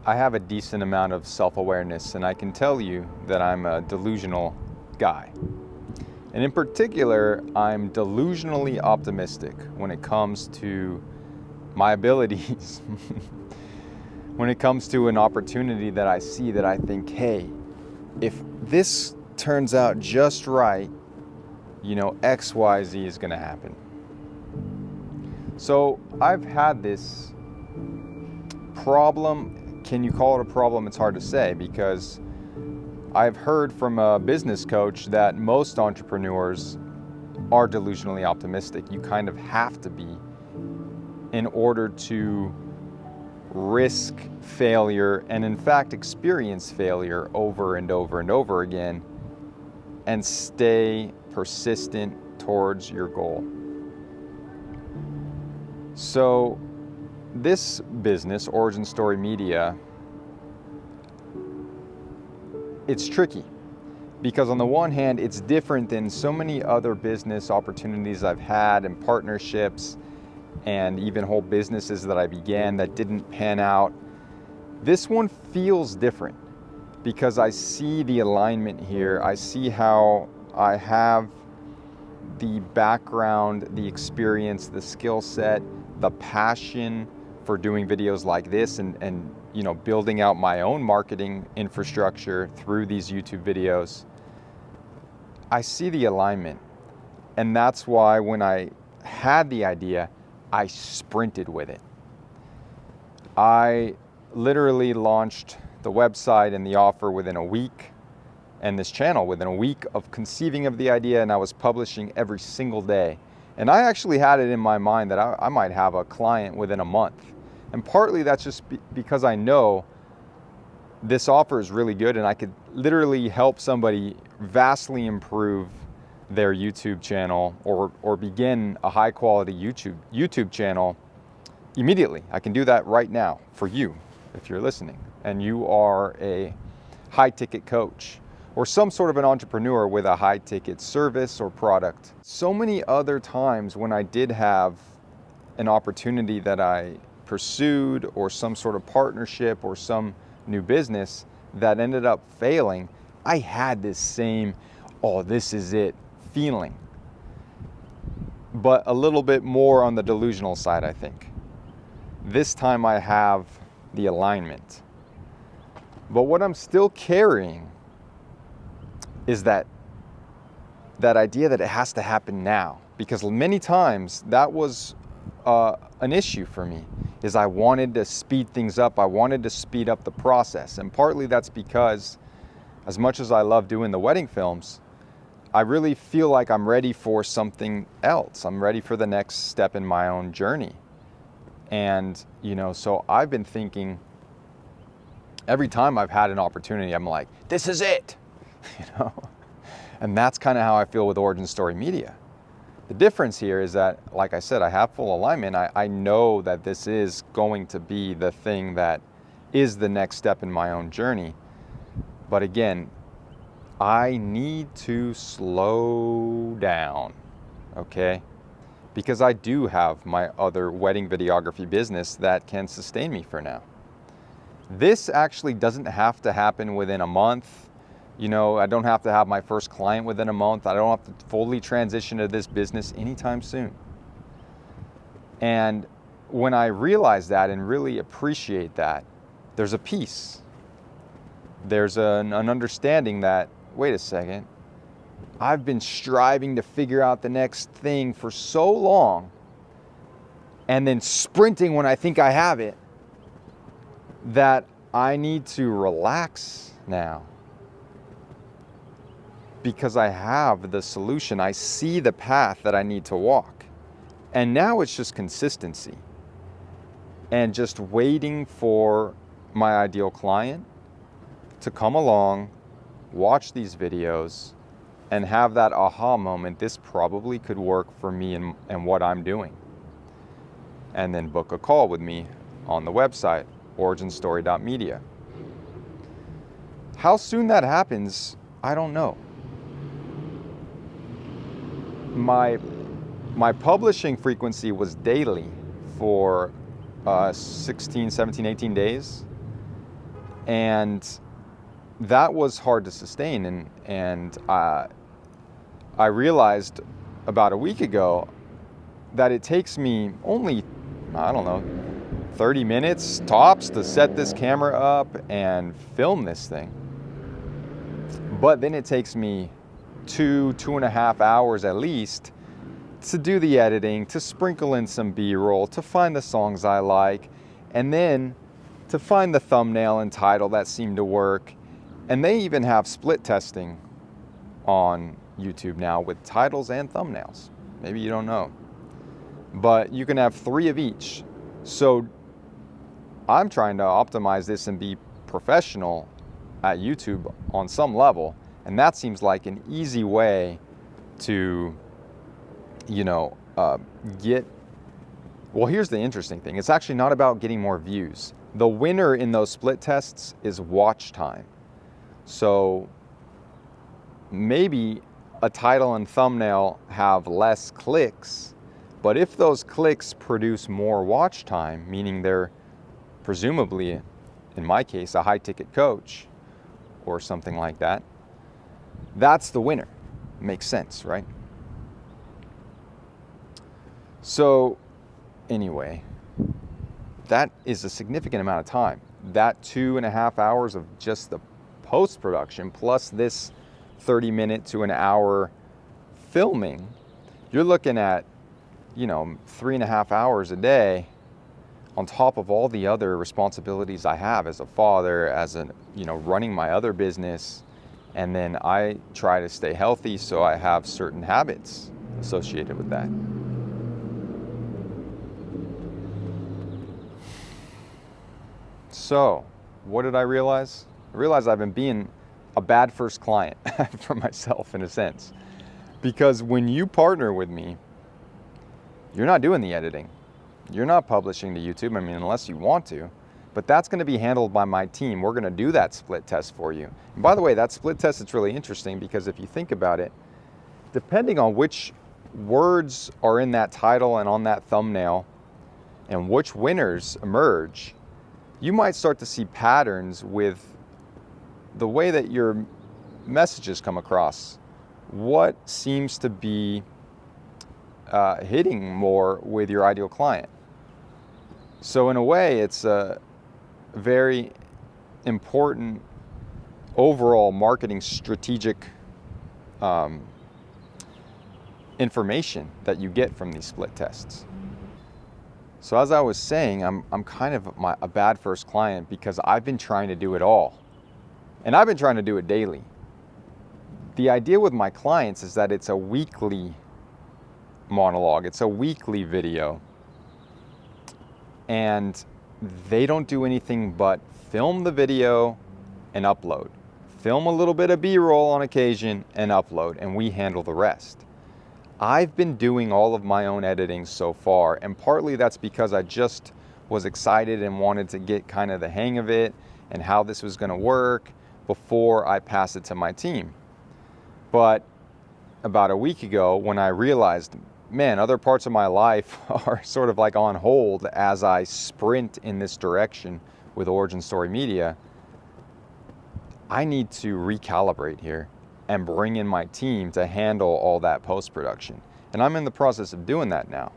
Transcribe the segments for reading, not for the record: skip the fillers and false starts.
I have a decent amount of self-awareness, and I can tell you that I'm a delusional guy. And in particular, I'm delusionally optimistic when it comes to my abilities. When it comes to an opportunity that I see that I think, hey, if this turns out just right, X, Y, Z is going to happen. So I've had this problem. Can you call it a problem? It's hard to say, because I've heard from a business coach that most entrepreneurs are delusionally optimistic. You kind of have to be in order to risk failure and in fact experience failure over and over and over again and stay persistent towards your goal. So this business, originstory.media, it's tricky because on the one hand, it's different than so many other business opportunities I've had and partnerships and even whole businesses that I began that didn't pan out. This one feels different because I see the alignment here. I see how I have the background, the experience, the skill set, the passion for doing videos like this and building out my own marketing infrastructure through these YouTube videos. I see the alignment. And that's why when I had the idea, I sprinted with it. I literally launched the website and the offer within a week, and this channel within a week of conceiving of the idea, and I was publishing every single day. And I actually had it in my mind that I might have a client within a month. And partly that's just because I know this offer is really good and I could literally help somebody vastly improve their YouTube channel or begin a high quality YouTube channel immediately. I can do that right now for you if you're listening and you are a high ticket coach or some sort of an entrepreneur with a high ticket service or product. So many other times when I did have an opportunity that I pursued or some sort of partnership or some new business that ended up failing, I had this same, oh, this is it feeling, but a little bit more on the delusional side, I think. This time I have the alignment. But what I'm still carrying is that idea that it has to happen now, because many times that was an issue for me, is I wanted to speed things up. I wanted to speed up the process. And partly that's because as much as I love doing the wedding films, I really feel like I'm ready for something else. I'm ready for the next step in my own journey. And, so I've been thinking every time I've had an opportunity, I'm like, this is it, And that's kind of how I feel with Origin Story Media. The difference here is that, like I said, I have full alignment. I know that this is going to be the thing that is the next step in my own journey. But again, I need to slow down, okay? Because I do have my other wedding videography business that can sustain me for now. This actually doesn't have to happen within a month. I don't have to have my first client within a month. I don't have to fully transition to this business anytime soon. And when I realize that and really appreciate that, there's a peace. There's an understanding that, wait a second, I've been striving to figure out the next thing for so long and then sprinting when I think I have it, that I need to relax now because I have the solution. I see the path that I need to walk. And now it's just consistency and just waiting for my ideal client to come along, watch these videos, and have that aha moment, this probably could work for me and what I'm doing. And then book a call with me on the website, originstory.media. How soon that happens, I don't know. My publishing frequency was daily for 16, 17, 18 days. And that was hard to sustain. And I realized about a week ago that it takes me only, I don't know, 30 minutes tops to set this camera up and film this thing. But then it takes me 2.5 hours at least to do the editing, to sprinkle in some B-roll, to find the songs I like, and then to find the thumbnail and title that seem to work. And they even have split testing on YouTube now with titles and thumbnails. Maybe you don't know. But you can have 3 of each. So I'm trying to optimize this and be professional at YouTube on some level. And that seems like an easy way to, get. Well, here's the interesting thing. It's actually not about getting more views. The winner in those split tests is watch time. So maybe a title and thumbnail have less clicks, but if those clicks produce more watch time, meaning they're presumably, in my case, a high-ticket coach or something like that, that's the winner. Makes sense, right? So anyway, that is a significant amount of time. That 2.5 hours of just the post-production plus this 30-minute to an hour filming, you're looking at, 3.5 hours a day on top of all the other responsibilities I have as a father, as running my other business. And then I try to stay healthy, so I have certain habits associated with that. So, what did I realize? I realized I've been being a bad first client for myself in a sense. Because when you partner with me, you're not doing the editing. You're not publishing to YouTube, unless you want to. But that's going to be handled by my team. We're going to do that split test for you. And by the way, that split test is really interesting because if you think about it, depending on which words are in that title and on that thumbnail and which winners emerge, you might start to see patterns with the way that your messages come across. What seems to be hitting more with your ideal client? So in a way, it's a very important overall marketing strategic information that you get from these split tests. So as I was saying, I'm kind of a bad first client because I've been trying to do it all. And I've been trying to do it daily. The idea with my clients is that it's a weekly monologue. It's a weekly video. And they don't do anything but film the video and upload. Film a little bit of B-roll on occasion and upload, and we handle the rest. I've been doing all of my own editing so far, and partly that's because I just was excited and wanted to get kind of the hang of it and how this was going to work before I pass it to my team. But about a week ago, when I realized, man, other parts of my life are sort of like on hold as I sprint in this direction with originstory.media, I need to recalibrate here and bring in my team to handle all that post-production. And I'm in the process of doing that now.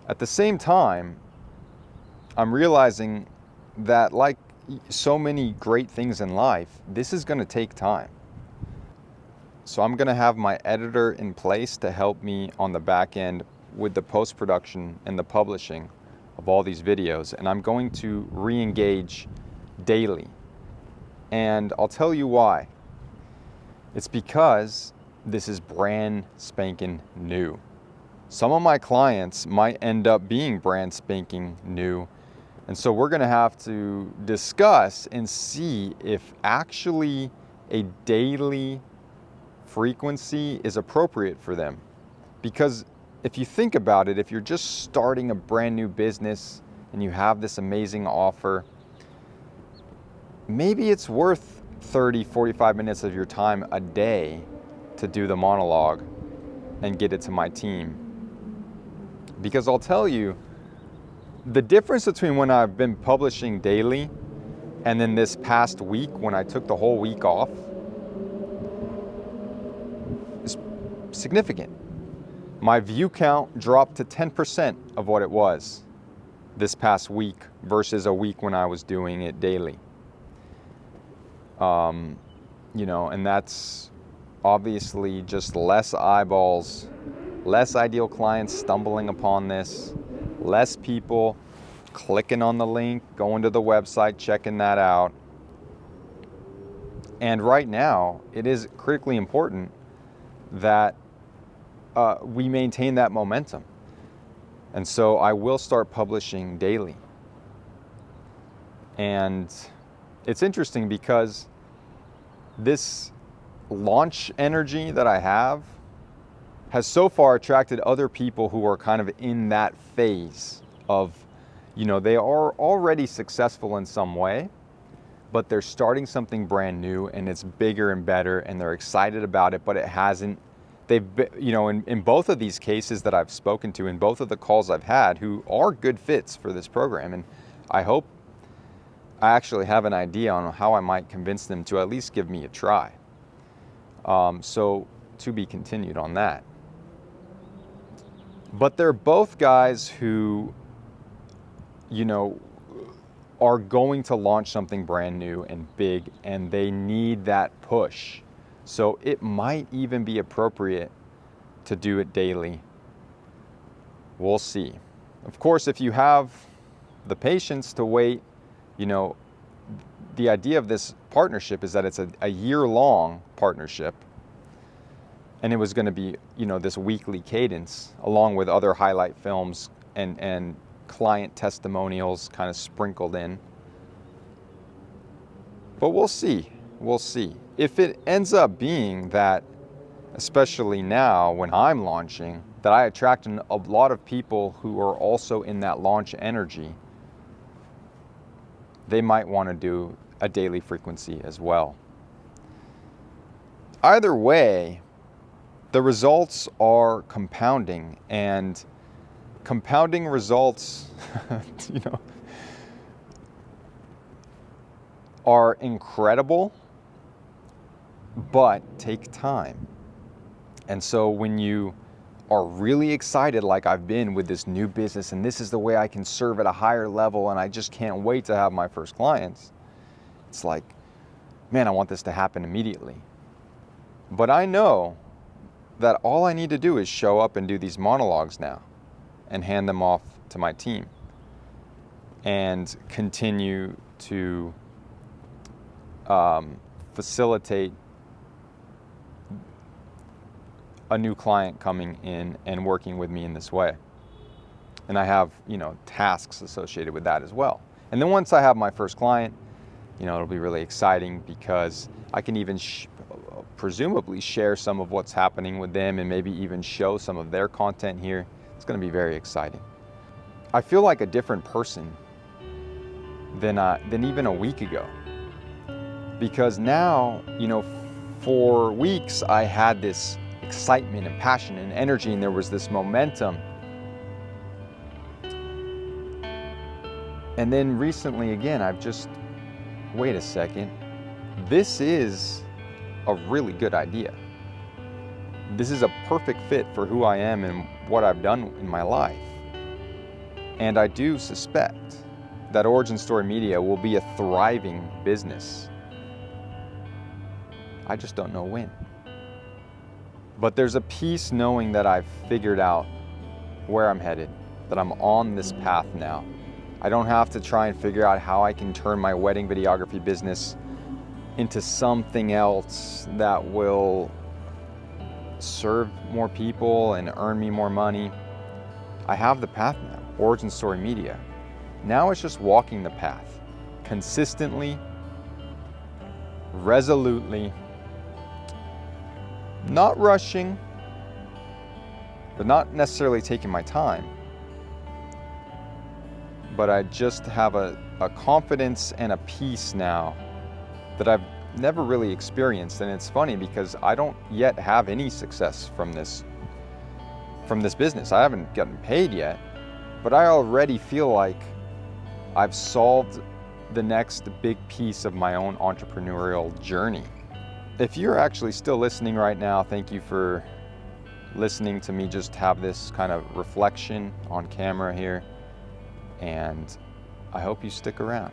At the same time, I'm realizing that like so many great things in life, this is going to take time. So I'm going to have my editor in place to help me on the back end with the post-production and the publishing of all these videos. And I'm going to re-engage daily. And I'll tell you why. It's because this is brand spanking new. Some of my clients might end up being brand spanking new. And so we're going to have to discuss and see if actually a daily frequency is appropriate for them. Because if you think about it, if you're just starting a brand new business and you have this amazing offer, maybe it's worth 30, 45 minutes of your time a day to do the monologue and get it to my team. Because I'll tell you, the difference between when I've been publishing daily And then this past week, when I took the whole week off, it's significant. My view count dropped to 10% of what it was this past week versus a week when I was doing it daily. And that's obviously just less eyeballs, less ideal clients stumbling upon this, less people clicking on the link, going to the website, checking that out. And right now, it is critically important that we maintain that momentum. And so I will start publishing daily. And it's interesting because this launch energy that I have has so far attracted other people who are kind of in that phase of, they are already successful in some way, but they're starting something brand new and it's bigger and better and they're excited about it, but it hasn't. They've been, in both of these cases that I've spoken to, in both of the calls I've had, who are good fits for this program. And I hope I actually have an idea on how I might convince them to at least give me a try. So to be continued on that. But they're both guys who, are going to launch something brand new and big, and they need that push. So it might even be appropriate to do it daily. We'll see. Of course, if you have the patience to wait, the idea of this partnership is that it's a year-long partnership. And it was going to be, this weekly cadence along with other highlight films and client testimonials kind of sprinkled in. But we'll see. We'll see. If it ends up being that, especially now when I'm launching, that I attract a lot of people who are also in that launch energy, they might want to do a daily frequency as well. Either way, the results are compounding, and compounding results, are incredible, but take time. And so when you are really excited, like I've been with this new business, and this is the way I can serve at a higher level, and I just can't wait to have my first clients, it's like, man, I want this to happen immediately. But I know that all I need to do is show up and do these monologues now and hand them off to my team and continue to facilitate a new client coming in and working with me in this way. And I have, tasks associated with that as well. And then once I have my first client, it'll be really exciting because I can even presumably share some of what's happening with them and maybe even show some of their content here. It's going to be very exciting. I feel like a different person than even a week ago. Because now, for weeks I had this excitement and passion and energy, and there was this momentum. And then recently again, I've just, wait a second, this is a really good idea. This is a perfect fit for who I am and what I've done in my life. And I do suspect that Origin Story Media will be a thriving business. I just don't know when. But there's a peace knowing that I've figured out where I'm headed, that I'm on this path now. I don't have to try and figure out how I can turn my wedding videography business into something else that will serve more people and earn me more money. I have the path now, Origin Story Media. Now it's just walking the path, consistently, resolutely, not rushing, but not necessarily taking my time. But I just have a confidence and a peace now that I've never really experienced. And it's funny because I don't yet have any success from this business. I haven't gotten paid yet, but I already feel like I've solved the next big piece of my own entrepreneurial journey. If you're actually still listening right now, thank you for listening to me just have this kind of reflection on camera here, and I hope you stick around.